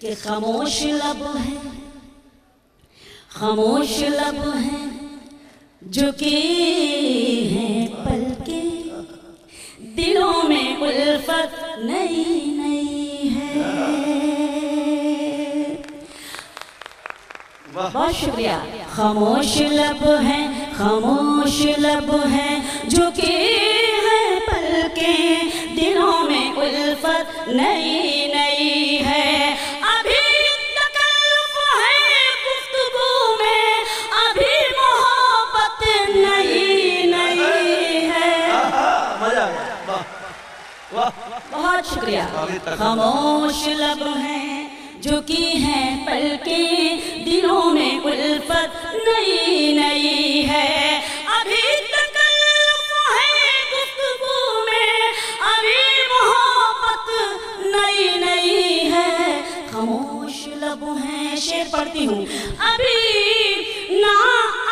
کہ خاموش لب ہیں، خاموش لب ہیں جو کہ ہیں پلکیں، دلوں میں الفت نئی نئی ہے۔ بہت شکریہ۔ خاموش لب ہیں، خاموش لب ہیں جو کہ ہیں پلکیں، دلوں میں الفت نئی نئی ہے۔ ابھی تکلف ہے گفتگو میں، ابھی محبت نئی نئی ہے۔ بہت شکریہ۔ خاموش لب ہیں جو کہ ہیں پلکیں، دلوں میں الفت نئی نئی ہے۔ ابھی تکلف ہے گفتگو میں، ابھی محبت نئی نئی ہے۔ خاموش لب ہیں، شعر پڑھتی ہوں۔ ابھی نہ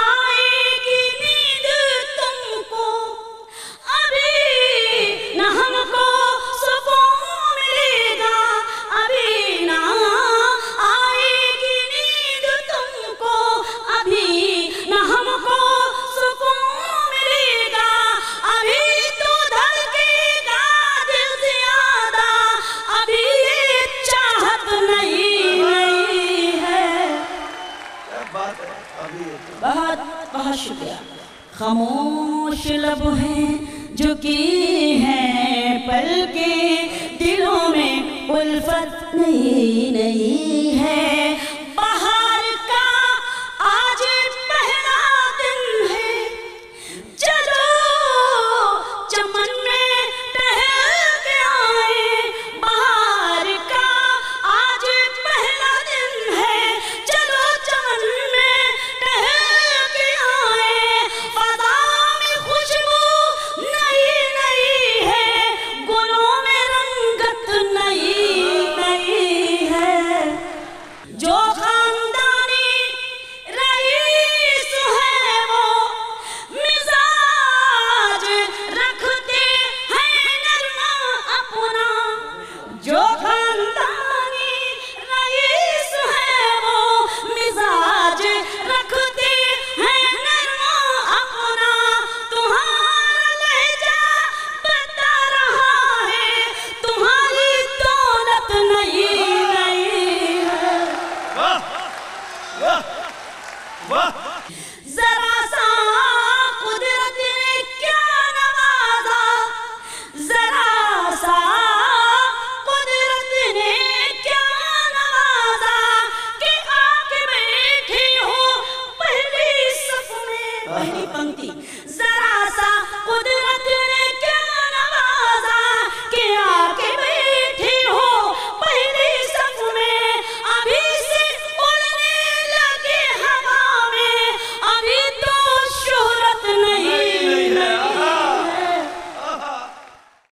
آئے گی نیند تم کو، ابھی نہ ہم کو سکون ملے گا، ابھی نہ آئے گی نیند تم کو، ابھی نہ ہم کو سکون ملے گا، ابھی تو دھڑکے گا دل زیادہ، ابھی یہ چاہت نئی نئی ہے۔ بہت بہت شکریہ۔ خاموش لب ہیں جو کہ ہیں پلکیں، دلوں میں الفت نئی نئی ہے۔